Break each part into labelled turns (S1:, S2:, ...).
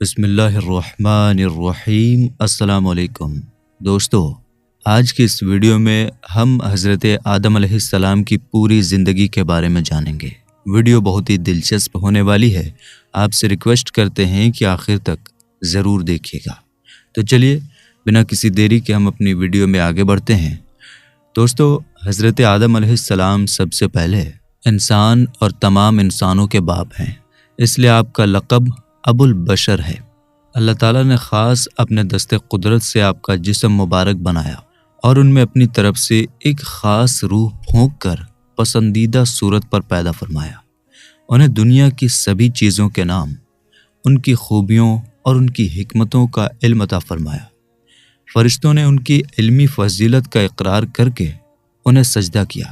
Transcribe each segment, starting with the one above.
S1: بسم اللہ الرحمن الرحیم۔ السلام علیکم دوستو، آج کی اس ویڈیو میں ہم حضرت آدم علیہ السلام کی پوری زندگی کے بارے میں جانیں گے۔ ویڈیو بہت ہی دلچسپ ہونے والی ہے، آپ سے ریکویسٹ کرتے ہیں کہ آخر تک ضرور دیکھیے گا۔ تو چلیے بنا کسی دیری کے ہم اپنی ویڈیو میں آگے بڑھتے ہیں۔ دوستو، حضرت آدم علیہ السلام سب سے پہلے انسان اور تمام انسانوں کے باپ ہیں، اس لیے آپ کا لقب ابو البشر ہے۔ اللہ تعالیٰ نے خاص اپنے دست قدرت سے آپ کا جسم مبارک بنایا اور ان میں اپنی طرف سے ایک خاص روح پھونک کر پسندیدہ صورت پر پیدا فرمایا۔ انہیں دنیا کی سبھی چیزوں کے نام، ان کی خوبیوں اور ان کی حکمتوں کا علم عطا فرمایا۔ فرشتوں نے ان کی علمی فضیلت کا اقرار کر کے انہیں سجدہ کیا،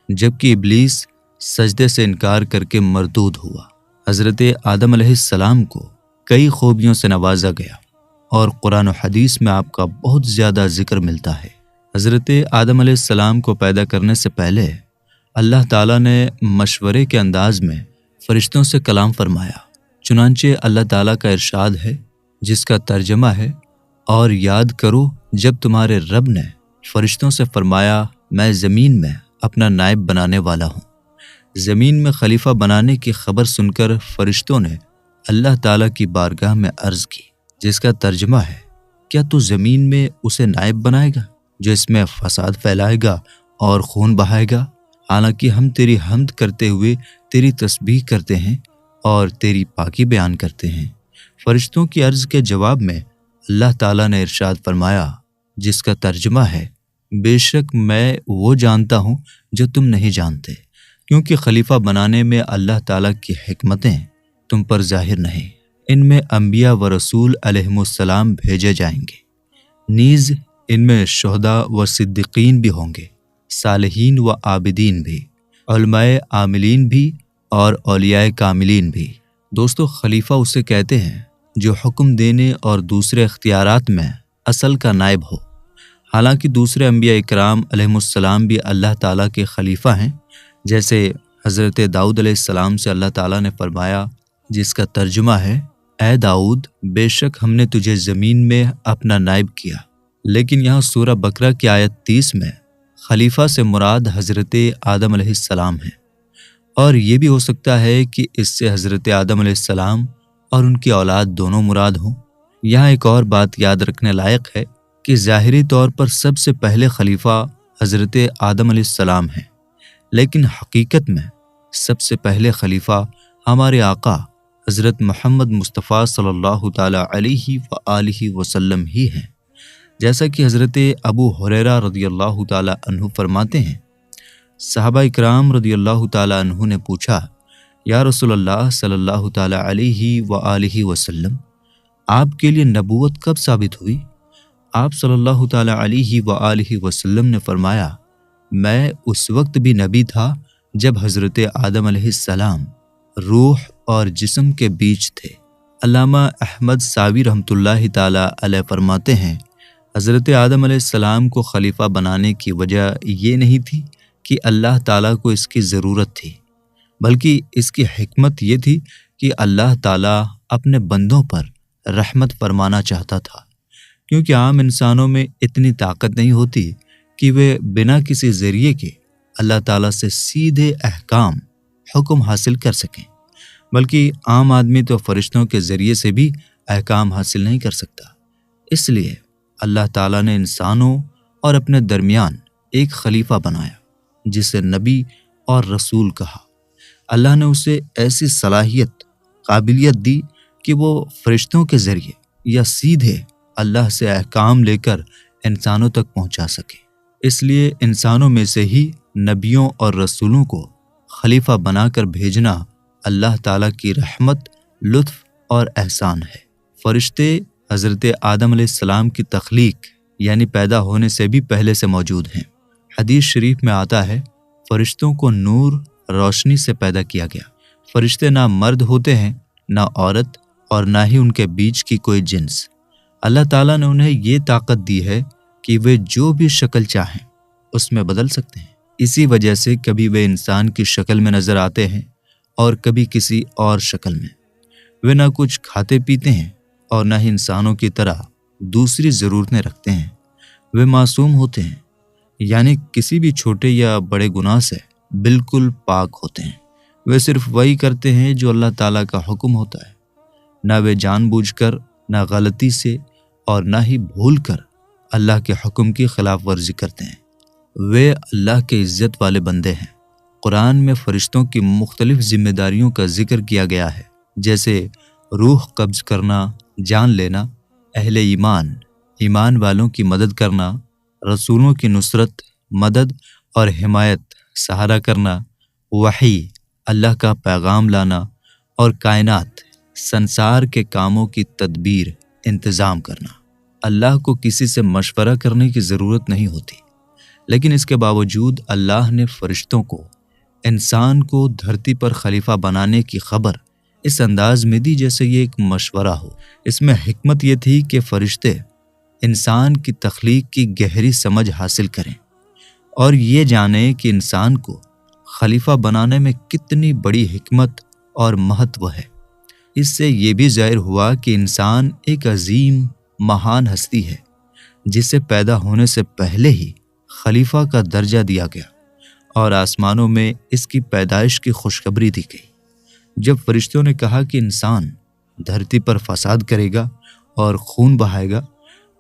S1: جبکہ ابلیس سجدے سے انکار کر کے مردود ہوا۔ حضرت آدم علیہ السلام کو کئی خوبیوں سے نوازا گیا اور قرآن و حدیث میں آپ کا بہت زیادہ ذکر ملتا ہے۔ حضرت آدم علیہ السلام کو پیدا کرنے سے پہلے اللہ تعالیٰ نے مشورے کے انداز میں فرشتوں سے کلام فرمایا۔ چنانچہ اللہ تعالیٰ کا ارشاد ہے، جس کا ترجمہ ہے، اور یاد کرو جب تمہارے رب نے فرشتوں سے فرمایا، میں زمین میں اپنا نائب بنانے والا ہوں۔ زمین میں خلیفہ بنانے کی خبر سن کر فرشتوں نے اللہ تعالیٰ کی بارگاہ میں عرض کی، جس کا ترجمہ ہے، کیا تو زمین میں اسے نائب بنائے گا جو اس میں فساد پھیلائے گا اور خون بہائے گا؟ حالانکہ ہم تیری حمد کرتے ہوئے تیری تسبیح کرتے ہیں اور تیری پاکی بیان کرتے ہیں۔ فرشتوں کی عرض کے جواب میں اللہ تعالیٰ نے ارشاد فرمایا، جس کا ترجمہ ہے، بے شک میں وہ جانتا ہوں جو تم نہیں جانتے، کیونکہ خلیفہ بنانے میں اللہ تعالیٰ کی حکمتیں تم پر ظاہر نہیں۔ ان میں انبیاء و رسول علیہم السلام بھیجے جائیں گے، نیز ان میں شہداء و صدیقین بھی ہوں گے، صالحین و عابدین بھی، علماء عاملین بھی اور اولیاء کاملین بھی۔ دوستو، خلیفہ اسے کہتے ہیں جو حکم دینے اور دوسرے اختیارات میں اصل کا نائب ہو۔ حالانکہ دوسرے انبیاء اکرام علیہم السلام بھی اللہ تعالیٰ کے خلیفہ ہیں، جیسے حضرت داؤد علیہ السلام سے اللہ تعالیٰ نے فرمایا، جس کا ترجمہ ہے، اے داؤد، بے شک ہم نے تجھے زمین میں اپنا نائب کیا۔ لیکن یہاں سورہ بقرہ کی آیت 30 میں خلیفہ سے مراد حضرت آدم علیہ السلام ہے، اور یہ بھی ہو سکتا ہے کہ اس سے حضرت آدم علیہ السلام اور ان کی اولاد دونوں مراد ہوں۔ یہاں ایک اور بات یاد رکھنے لائق ہے کہ ظاہری طور پر سب سے پہلے خلیفہ حضرت آدم علیہ السلام ہیں، لیکن حقیقت میں سب سے پہلے خلیفہ ہمارے آقا حضرت محمد مصطفیٰ صلی اللہ تعالیٰ علیہ وآلہ وسلم ہی ہیں۔ جیسا کہ حضرت ابو ہریرہ رضی اللہ تعالیٰ عنہ فرماتے ہیں، صحابہ اکرام رضی اللہ تعالیٰ عنہ نے پوچھا، یا رسول اللہ صلی اللہ تعالیٰ علیہ وآلہ وسلم، آپ کے لیے نبوت کب ثابت ہوئی؟ آپ صلی اللہ تعالیٰ علیہ وآلہ وسلم نے فرمایا، میں اس وقت بھی نبی تھا جب حضرت آدم علیہ السلام روح اور جسم کے بیچ تھے۔ علامہ احمد ساوی رحمۃ اللہ تعالیٰ علیہ فرماتے ہیں، حضرت آدم علیہ السلام کو خلیفہ بنانے کی وجہ یہ نہیں تھی کہ اللہ تعالیٰ کو اس کی ضرورت تھی، بلکہ اس کی حکمت یہ تھی کہ اللہ تعالیٰ اپنے بندوں پر رحمت فرمانا چاہتا تھا، کیونکہ عام انسانوں میں اتنی طاقت نہیں ہوتی کہ وہ بنا کسی ذریعے کے اللہ تعالیٰ سے سیدھے احکام حکم حاصل کر سکیں، بلکہ عام آدمی تو فرشتوں کے ذریعے سے بھی احکام حاصل نہیں کر سکتا۔ اس لیے اللہ تعالیٰ نے انسانوں اور اپنے درمیان ایک خلیفہ بنایا، جسے نبی اور رسول کہا۔ اللہ نے اسے ایسی صلاحیت، قابلیت دی کہ وہ فرشتوں کے ذریعے یا سیدھے اللہ سے احکام لے کر انسانوں تک پہنچا سکے۔ اس لیے انسانوں میں سے ہی نبیوں اور رسولوں کو خلیفہ بنا کر بھیجنا اللہ تعالیٰ کی رحمت، لطف اور احسان ہے۔ فرشتے حضرت آدم علیہ السلام کی تخلیق یعنی پیدا ہونے سے بھی پہلے سے موجود ہیں۔ حدیث شریف میں آتا ہے، فرشتوں کو نور، روشنی سے پیدا کیا گیا۔ فرشتے نہ مرد ہوتے ہیں، نہ عورت، اور نہ ہی ان کے بیچ کی کوئی جنس۔ اللہ تعالیٰ نے انہیں یہ طاقت دی ہے کہ وہ جو بھی شکل چاہیں اس میں بدل سکتے ہیں۔ اسی وجہ سے کبھی وہ انسان کی شکل میں نظر آتے ہیں اور کبھی کسی اور شکل میں۔ وہ نہ کچھ کھاتے پیتے ہیں اور نہ ہی انسانوں کی طرح دوسری ضرورتیں رکھتے ہیں۔ وہ معصوم ہوتے ہیں، یعنی کسی بھی چھوٹے یا بڑے گناہ سے بالکل پاک ہوتے ہیں۔ وہ صرف وہی کرتے ہیں جو اللہ تعالیٰ کا حکم ہوتا ہے۔ نہ وہ جان بوجھ کر، نہ غلطی سے اور نہ ہی بھول کر اللہ کے حکم کی خلاف ورزی کرتے ہیں۔ وہ اللہ کے عزت والے بندے ہیں۔ قرآن میں فرشتوں کی مختلف ذمہ داریوں کا ذکر کیا گیا ہے، جیسے روح قبض کرنا، جان لینا، اہل ایمان، ایمان والوں کی مدد کرنا، رسولوں کی نصرت، مدد اور حمایت، سہارا کرنا، وحی، اللہ کا پیغام لانا، اور کائنات، سنسار کے کاموں کی تدبیر، انتظام کرنا۔ اللہ کو کسی سے مشورہ کرنے کی ضرورت نہیں ہوتی، لیکن اس کے باوجود اللہ نے فرشتوں کو انسان کو دھرتی پر خلیفہ بنانے کی خبر اس انداز میں دی جیسے یہ ایک مشورہ ہو۔ اس میں حکمت یہ تھی کہ فرشتے انسان کی تخلیق کی گہری سمجھ حاصل کریں اور یہ جانیں کہ انسان کو خلیفہ بنانے میں کتنی بڑی حکمت اور مہتو ہے۔ اس سے یہ بھی ظاہر ہوا کہ انسان ایک عظیم مہان ہستی ہے جسے پیدا ہونے سے پہلے ہی خلیفہ کا درجہ دیا گیا اور آسمانوں میں اس کی پیدائش کی خوشخبری دی گئی۔ جب فرشتوں نے کہا کہ انسان دھرتی پر فساد کرے گا اور خون بہائے گا،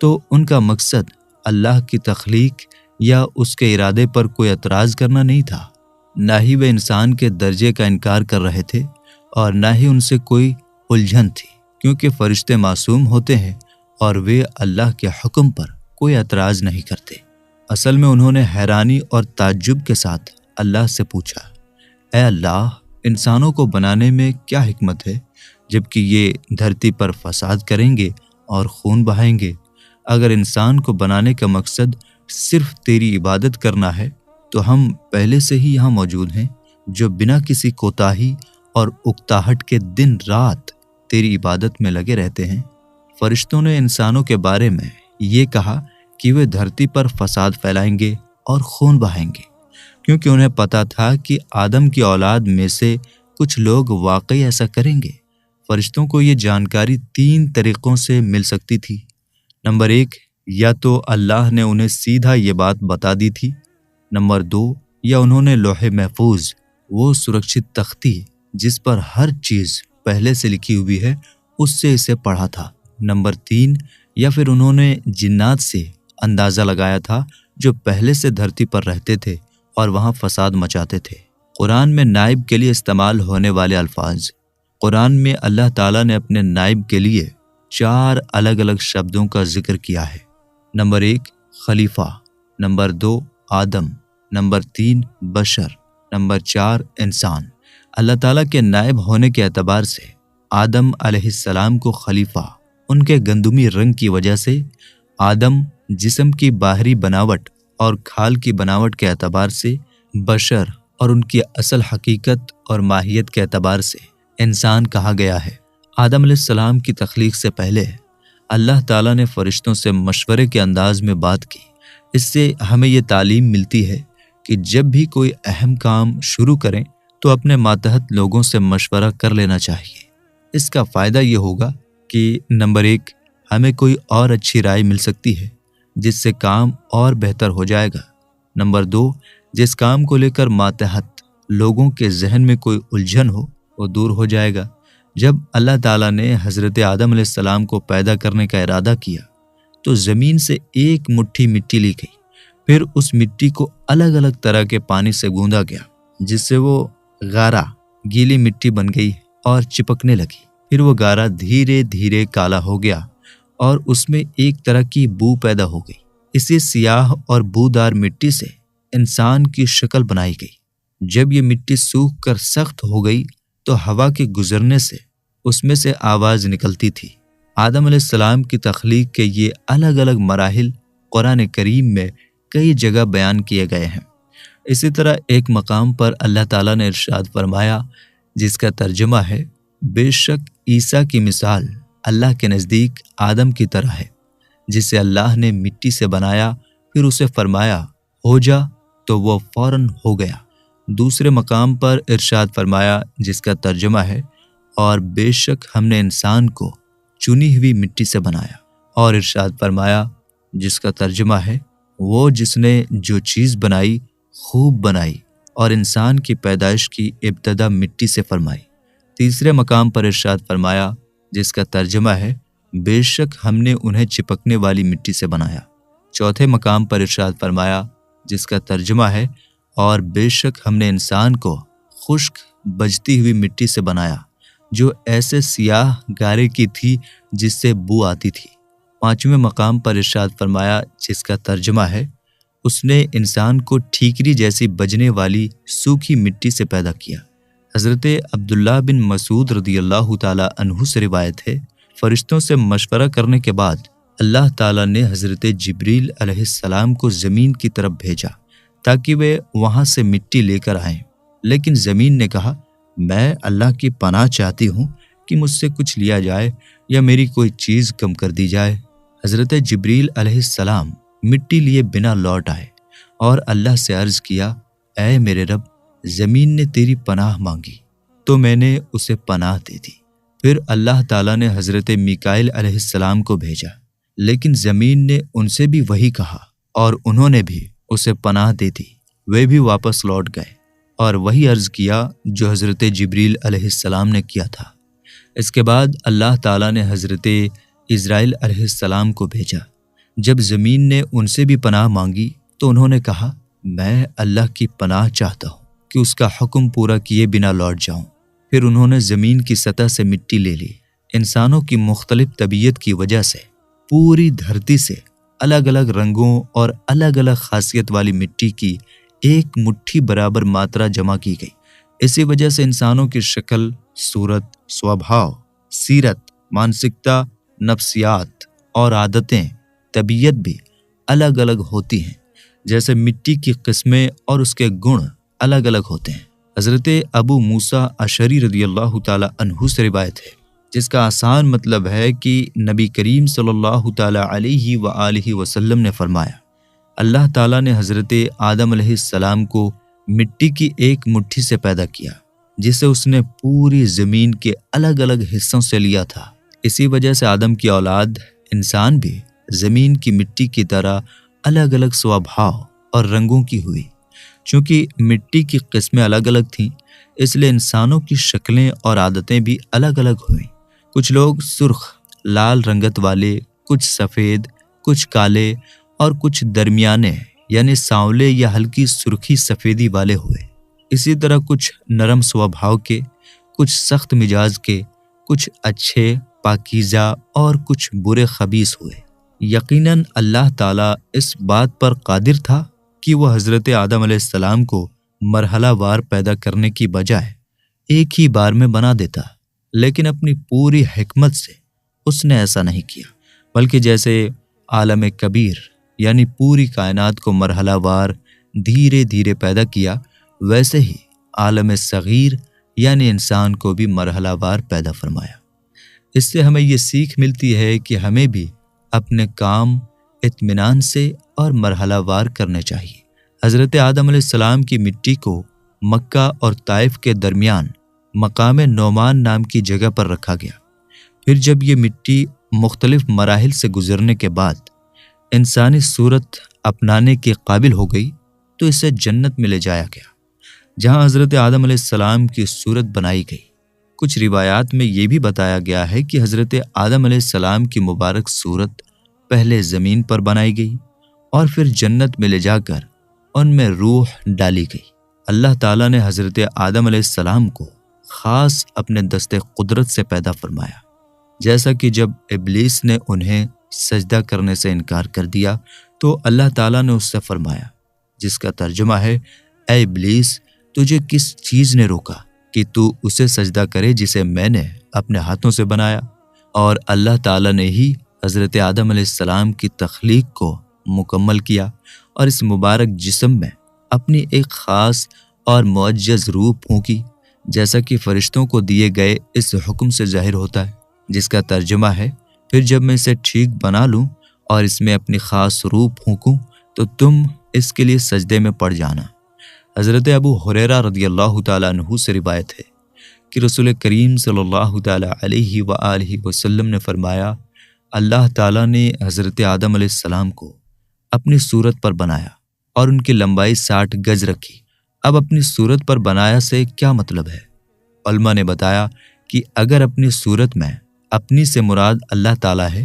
S1: تو ان کا مقصد اللہ کی تخلیق یا اس کے ارادے پر کوئی اعتراض کرنا نہیں تھا۔ نہ ہی وہ انسان کے درجے کا انکار کر رہے تھے اور نہ ہی ان سے کوئی الجھن تھی، کیونکہ فرشتے معصوم ہوتے ہیں اور وہ اللہ کے حکم پر کوئی اعتراض نہیں کرتے۔ اصل میں انہوں نے حیرانی اور تعجب کے ساتھ اللہ سے پوچھا، اے اللہ، انسانوں کو بنانے میں کیا حکمت ہے جبکہ یہ دھرتی پر فساد کریں گے اور خون بہائیں گے؟ اگر انسان کو بنانے کا مقصد صرف تیری عبادت کرنا ہے تو ہم پہلے سے ہی یہاں موجود ہیں، جو بنا کسی کوتاہی اور اکتاہٹ کے دن رات تیری عبادت میں لگے رہتے ہیں۔ فرشتوں نے انسانوں کے بارے میں یہ کہا کہ وہ دھرتی پر فساد پھیلائیں گے اور خون بہائیں گے، کیونکہ انہیں پتا تھا کہ آدم کی اولاد میں سے کچھ لوگ واقعی ایسا کریں گے۔ فرشتوں کو یہ جانکاری 3 طریقوں سے مل سکتی تھی۔ نمبر 1، یا تو اللہ نے انہیں سیدھا یہ بات بتا دی تھی۔ نمبر 2، یا انہوں نے لوح محفوظ، وہ سرکشت تختی جس پر ہر چیز پہلے سے لکھی ہوئی ہے، اس سے اسے پڑھا تھا۔ نمبر 3، یا پھر انہوں نے جنات سے اندازہ لگایا تھا جو پہلے سے دھرتی پر رہتے تھے اور وہاں فساد مچاتے تھے۔ قرآن میں نائب کے لیے استعمال ہونے والے الفاظ، قرآن میں اللہ تعالیٰ نے اپنے نائب کے لیے 4 الگ الگ شبدوں کا ذکر کیا ہے۔ نمبر 1، خلیفہ، نمبر 2، آدم، نمبر 3، بشر، نمبر 4، انسان۔ اللہ تعالیٰ کے نائب ہونے کے اعتبار سے آدم علیہ السلام کو خلیفہ ان کے گندمی رنگ کی وجہ سے، آدم جسم کی باہری بناوٹ اور کھال کی بناوٹ کے اعتبار سے، بشر اور ان کی اصل حقیقت اور ماہیت کے اعتبار سے انسان کہا گیا ہے۔ آدم علیہ السلام کی تخلیق سے پہلے اللہ تعالیٰ نے فرشتوں سے مشورے کے انداز میں بات کی۔ اس سے ہمیں یہ تعلیم ملتی ہے کہ جب بھی کوئی اہم کام شروع کریں تو اپنے ماتحت لوگوں سے مشورہ کر لینا چاہیے۔ اس کا فائدہ یہ ہوگا کہ نمبر 1، ہمیں کوئی اور اچھی رائے مل سکتی ہے جس سے کام اور بہتر ہو جائے گا۔ نمبر 2، جس کام کو لے کر ماتحت لوگوں کے ذہن میں کوئی الجھن ہو وہ دور ہو جائے گا۔ جب اللہ تعالیٰ نے حضرت آدم علیہ السلام کو پیدا کرنے کا ارادہ کیا تو زمین سے ایک مٹھی مٹی لی گئی، پھر اس مٹی کو الگ الگ طرح کے پانی سے گوندا گیا جس سے وہ غارہ گیلی مٹی بن گئی اور چپکنے لگی۔ پھر وہ غارہ دھیرے دھیرے کالا ہو گیا اور اس میں ایک طرح کی بو پیدا ہو گئی۔ اسی سیاہ اور بودار مٹی سے انسان کی شکل بنائی گئی۔ جب یہ مٹی سوکھ کر سخت ہو گئی تو ہوا کے گزرنے سے اس میں سے آواز نکلتی تھی۔ آدم علیہ السلام کی تخلیق کے یہ الگ الگ مراحل قرآن کریم میں کئی جگہ بیان کیے گئے ہیں۔ اسی طرح ایک مقام پر اللہ تعالیٰ نے ارشاد فرمایا، جس کا ترجمہ ہے، بے شک عیسیٰ کی مثال اللہ کے نزدیک آدم کی طرح ہے، جسے اللہ نے مٹی سے بنایا، پھر اسے فرمایا ہو جا تو وہ فوراً ہو گیا۔ دوسرے مقام پر ارشاد فرمایا، جس کا ترجمہ ہے، اور بے شک ہم نے انسان کو چنی ہوئی مٹی سے بنایا، اور ارشاد فرمایا، جس کا ترجمہ ہے وہ جس نے جو چیز بنائی خوب بنائی اور انسان کی پیدائش کی ابتدا مٹی سے فرمائی۔ تیسرے مقام پر ارشاد فرمایا، جس کا ترجمہ ہے بے شک ہم نے انہیں چپکنے والی مٹی سے بنایا۔ چوتھے مقام پر ارشاد فرمایا، جس کا ترجمہ ہے اور بے شک ہم نے انسان کو خشک بجتی ہوئی مٹی سے بنایا جو ایسے سیاہ گارے کی تھی جس سے بو آتی تھی۔ پانچویں مقام پر ارشاد فرمایا، جس کا ترجمہ ہے اس نے انسان کو ٹھیکری جیسی بجنے والی سوکھی مٹی سے پیدا کیا۔ حضرت عبداللہ بن مسعود رضی اللہ تعالی عنہ سے روایت ہے، فرشتوں سے مشورہ کرنے کے بعد اللہ تعالیٰ نے حضرت جبریل علیہ السلام کو زمین کی طرف بھیجا تاکہ وہ وہاں سے مٹی لے کر آئیں، لیکن زمین نے کہا، میں اللہ کی پناہ چاہتی ہوں کہ مجھ سے کچھ لیا جائے یا میری کوئی چیز کم کر دی جائے۔ حضرت جبریل علیہ السلام مٹی لیے بنا لوٹ آئے اور اللہ سے عرض کیا، اے میرے رب، زمین نے تیری پناہ مانگی تو میں نے اسے پناہ دے دی۔ پھر اللہ تعالیٰ نے حضرت میکائیل علیہ السلام کو بھیجا، لیکن زمین نے ان سے بھی وہی کہا اور انہوں نے بھی اسے پناہ دے دی۔ وہ بھی واپس لوٹ گئے اور وہی عرض کیا جو حضرت جبریل علیہ السلام نے کیا تھا۔ اس کے بعد اللہ تعالیٰ نے حضرت اسرائیل علیہ السلام کو بھیجا۔ جب زمین نے ان سے بھی پناہ مانگی تو انہوں نے کہا، میں اللہ کی پناہ چاہتا ہوں کہ اس کا حکم پورا کیے بنا لوٹ جاؤں۔ پھر انہوں نے زمین کی سطح سے مٹی لے لی۔ انسانوں کی مختلف طبیعت کی وجہ سے پوری دھرتی سے الگ الگ رنگوں اور الگ الگ خاصیت والی مٹی کی ایک مٹھی برابر ماترا جمع کی گئی۔ اسی وجہ سے انسانوں کی شکل، صورت، سوبھاؤ، سیرت، مانسکتا، نفسیات اور عادتیں، طبیعت بھی الگ الگ ہوتی ہیں، جیسے مٹی کی قسمیں اور اس کے گن الگ الگ ہوتے ہیں۔ حضرت ابو موسیٰ اشعری رضی اللہ تعالی عنہ سے روایت ہے، جس کا آسان مطلب ہے کہ نبی کریم صلی اللہ تعالی علیہ وآلہ وسلم نے فرمایا، اللہ تعالیٰ نے حضرت آدم علیہ السلام کو مٹی کی ایک مٹھی سے پیدا کیا جسے اس نے پوری زمین کے الگ الگ حصوں سے لیا تھا۔ اسی وجہ سے آدم کی اولاد انسان بھی زمین کی مٹی کی طرح الگ الگ سوبھاؤ اور رنگوں کی ہوئی۔ چونکہ مٹی کی قسمیں الگ الگ تھیں، اس لیے انسانوں کی شکلیں اور عادتیں بھی الگ الگ ہوئیں۔ کچھ لوگ سرخ لال رنگت والے، کچھ سفید، کچھ کالے اور کچھ درمیانے یعنی سانولے یا ہلکی سرخی سفیدی والے ہوئے۔ اسی طرح کچھ نرم سوبھاؤ کے، کچھ سخت مزاج کے، کچھ اچھے پاکیزہ اور کچھ برے خبیث ہوئے۔ یقیناً اللہ تعالیٰ اس بات پر قادر تھا کہ وہ حضرت آدم علیہ السلام کو مرحلہ وار پیدا کرنے کی بجائے ایک ہی بار میں بنا دیتا، لیکن اپنی پوری حکمت سے اس نے ایسا نہیں کیا، بلکہ جیسے عالم کبیر یعنی پوری کائنات کو مرحلہ وار دھیرے دھیرے پیدا کیا، ویسے ہی عالم صغیر یعنی انسان کو بھی مرحلہ وار پیدا فرمایا۔ اس سے ہمیں یہ سیکھ ملتی ہے کہ ہمیں بھی اپنے کام اطمینان سے اور مرحلہ وار کرنے چاہیے۔ حضرت آدم علیہ السلام کی مٹی کو مکہ اور طائف کے درمیان مقام نعمان نام کی جگہ پر رکھا گیا۔ پھر جب یہ مٹی مختلف مراحل سے گزرنے کے بعد انسانی صورت اپنانے کے قابل ہو گئی تو اسے جنت میں لے جایا گیا، جہاں حضرت آدم علیہ السلام کی صورت بنائی گئی۔ کچھ روایات میں یہ بھی بتایا گیا ہے کہ حضرت آدم علیہ السلام کی مبارک صورت پہلے زمین پر بنائی گئی اور پھر جنت میں لے جا کر ان میں روح ڈالی گئی۔ اللہ تعالیٰ نے حضرت آدم علیہ السلام کو خاص اپنے دست قدرت سے پیدا فرمایا، جیسا کہ جب ابلیس نے انہیں سجدہ کرنے سے انکار کر دیا تو اللہ تعالیٰ نے اس سے فرمایا، جس کا ترجمہ ہے، اے ابلیس، تجھے کس چیز نے روکا کہ تو اسے سجدہ کرے جسے میں نے اپنے ہاتھوں سے بنایا؟ اور اللہ تعالیٰ نے ہی حضرت آدم علیہ السلام کی تخلیق کو مکمل کیا اور اس مبارک جسم میں اپنی ایک خاص اور معجز روح پھونکی، جیسا کہ فرشتوں کو دیے گئے اس حکم سے ظاہر ہوتا ہے، جس کا ترجمہ ہے، پھر جب میں اسے ٹھیک بنا لوں اور اس میں اپنی خاص روح پھونکوں تو تم اس کے لیے سجدے میں پڑ جانا۔ حضرت ابو ہریرہ رضی اللہ تعالیٰ عنہ سے روایت ہے کہ رسول کریم صلی اللہ تعالیٰ علیہ وآلہ وسلم نے فرمایا، اللہ تعالیٰ نے حضرت آدم علیہ السلام کو اپنی صورت پر بنایا اور ان کی لمبائی 60 گز رکھی۔ اب اپنی صورت پر بنایا سے کیا مطلب ہے؟ علماء نے بتایا کہ اگر اپنی صورت میں اپنی سے مراد اللہ تعالیٰ ہے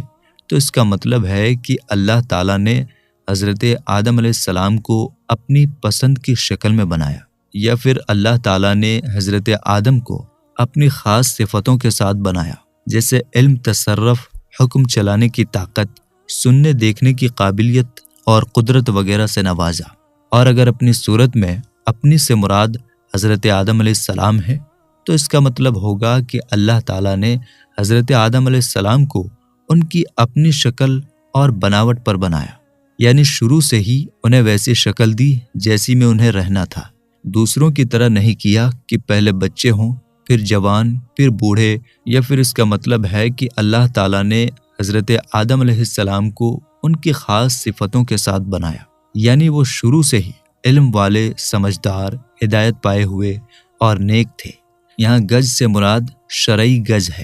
S1: تو اس کا مطلب ہے کہ اللہ تعالیٰ نے حضرت آدم علیہ السلام کو اپنی پسند کی شکل میں بنایا، یا پھر اللہ تعالیٰ نے حضرت آدم کو اپنی خاص صفتوں کے ساتھ بنایا، جیسے علم، تصرف، حکم چلانے کی طاقت، سننے دیکھنے کی قابلیت اور قدرت وغیرہ سے نوازا۔ اور اگر اپنی صورت میں اپنی سے مراد حضرت آدم علیہ السلام ہے تو اس کا مطلب ہوگا کہ اللہ تعالیٰ نے حضرت آدم علیہ السلام کو ان کی اپنی شکل اور بناوٹ پر بنایا، یعنی شروع سے ہی انہیں ویسی شکل دی جیسی میں انہیں رہنا تھا۔ دوسروں کی طرح نہیں کیا کہ پہلے بچے ہوں، پھر جوان، پھر بوڑھے، یا پھر اس کا مطلب ہے کہ اللہ تعالیٰ نے حضرت آدم علیہ السلام کو ان کی خاص صفتوں کے ساتھ بنایا، یعنی وہ شروع سے ہی علم والے، سمجھدار، ہدایت پائے ہوئے اور نیک تھے۔ یہاں گز سے مراد شرعی گز ہے،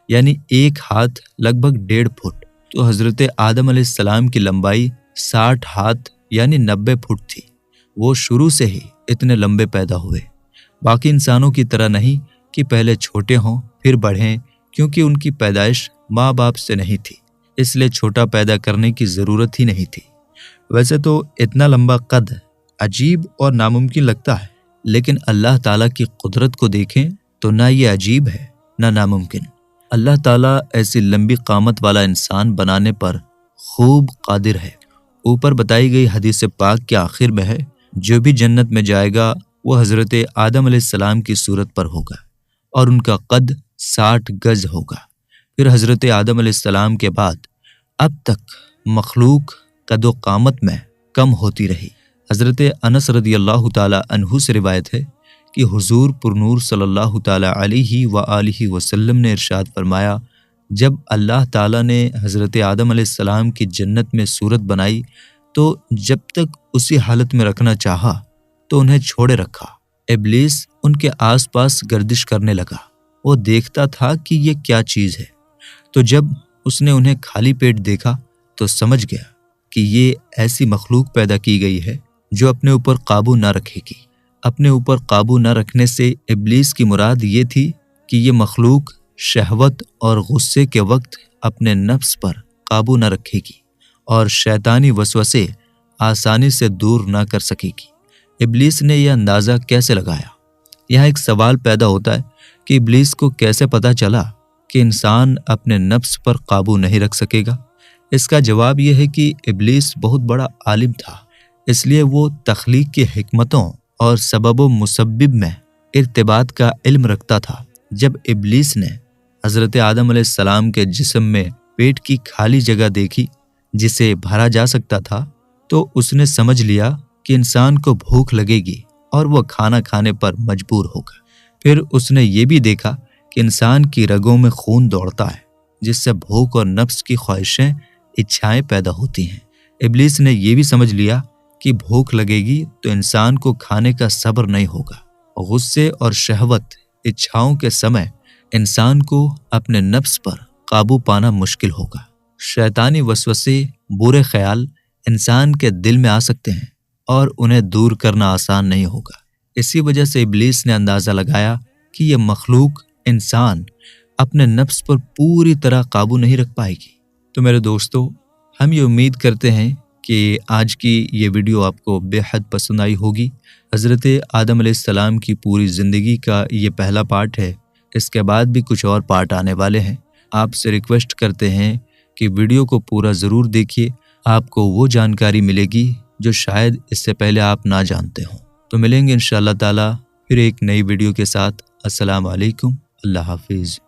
S1: یعنی 1 ہاتھ لگ بھگ 1.5 فٹ۔ تو حضرت آدم علیہ السلام کی لمبائی 60 ہاتھ یعنی 90 فٹ تھی۔ وہ شروع سے ہی اتنے لمبے پیدا ہوئے، باقی انسانوں کی طرح نہیں کہ پہلے چھوٹے ہوں پھر بڑھیں، کیونکہ ان کی پیدائش ماں باپ سے نہیں تھی، اس لیے چھوٹا پیدا کرنے کی ضرورت ہی نہیں تھی۔ ویسے تو اتنا لمبا قد عجیب اور ناممکن لگتا ہے، لیکن اللہ تعالیٰ کی قدرت کو دیکھیں تو نہ یہ عجیب ہے نہ ناممکن۔ اللہ تعالیٰ ایسی لمبی قامت والا انسان بنانے پر خوب قادر ہے۔ اوپر بتائی گئی حدیث پاک کے آخر میں ہے، جو بھی جنت میں جائے گا وہ حضرت آدم علیہ السلام کی صورت پر ہوگا اور ان کا قد 60 گز ہوگا۔ پھر حضرت آدم علیہ السلام کے بعد اب تک مخلوق قد و قامت میں کم ہوتی رہی۔ حضرت انس رضی اللہ تعالیٰ عنہ سے روایت ہے کہ حضور پرنور صلی اللہ تعالیٰ علیہ وآلہ وسلم نے ارشاد فرمایا، جب اللہ تعالیٰ نے حضرت آدم علیہ السلام کی جنت میں صورت بنائی تو جب تک اسی حالت میں رکھنا چاہا تو انہیں چھوڑے رکھا۔ ابلیس ان کے آس پاس گردش کرنے لگا، وہ دیکھتا تھا کہ یہ کیا چیز ہے، تو جب اس نے انہیں خالی پیٹ دیکھا تو سمجھ گیا کہ یہ ایسی مخلوق پیدا کی گئی ہے جو اپنے اوپر قابو نہ رکھے گی۔ اپنے اوپر قابو نہ رکھنے سے ابلیس کی مراد یہ تھی کہ یہ مخلوق شہوت اور غصے کے وقت اپنے نفس پر قابو نہ رکھے گی اور شیطانی وسوسے آسانی سے دور نہ کر سکے گی۔ ابلیس نے یہ اندازہ کیسے لگایا؟ یہاں ایک سوال پیدا ہوتا ہے کہ ابلیس کو کیسے پتہ چلا کہ انسان اپنے نفس پر قابو نہیں رکھ سکے گا؟ اس کا جواب یہ ہے کہ ابلیس بہت بڑا عالم تھا، اس لیے وہ تخلیق کی حکمتوں اور سبب و مسبب میں ارتباط کا علم رکھتا تھا۔ جب ابلیس نے حضرت آدم علیہ السلام کے جسم میں پیٹ کی خالی جگہ دیکھی جسے بھرا جا سکتا تھا تو اس نے سمجھ لیا کہ انسان کو بھوک لگے گی اور وہ کھانا کھانے پر مجبور ہوگا۔ پھر اس نے یہ بھی دیکھا کہ انسان کی رگوں میں خون دوڑتا ہے، جس سے بھوک اور نفس کی خواہشیں، اچھائیں پیدا ہوتی ہیں۔ ابلیس نے یہ بھی سمجھ لیا کہ بھوک لگے گی تو انسان کو کھانے کا صبر نہیں ہوگا۔ غصے اور شہوت، اچھاؤں کے سمے انسان کو اپنے نفس پر قابو پانا مشکل ہوگا۔ شیطانی وسوسے، برے خیال انسان کے دل میں آ سکتے ہیں اور انہیں دور کرنا آسان نہیں ہوگا۔ اسی وجہ سے ابلیس نے اندازہ لگایا کہ یہ مخلوق انسان اپنے نفس پر پوری طرح قابو نہیں رکھ پائے گی۔ تو میرے دوستو، ہم یہ امید کرتے ہیں کہ آج کی یہ ویڈیو آپ کو بے حد پسند آئی ہوگی۔ حضرت آدم علیہ السلام کی پوری زندگی کا یہ پہلا پارٹ ہے، اس کے بعد بھی کچھ اور پارٹ آنے والے ہیں۔ آپ سے ریکویسٹ کرتے ہیں کہ ویڈیو کو پورا ضرور دیکھیے، آپ کو وہ جانکاری ملے گی جو شاید اس سے پہلے آپ نہ جانتے ہوں۔ تو ملیں گے انشاءاللہ تعالی پھر ایک نئی ویڈیو کے ساتھ۔ السلام علیکم، اللہ حافظ۔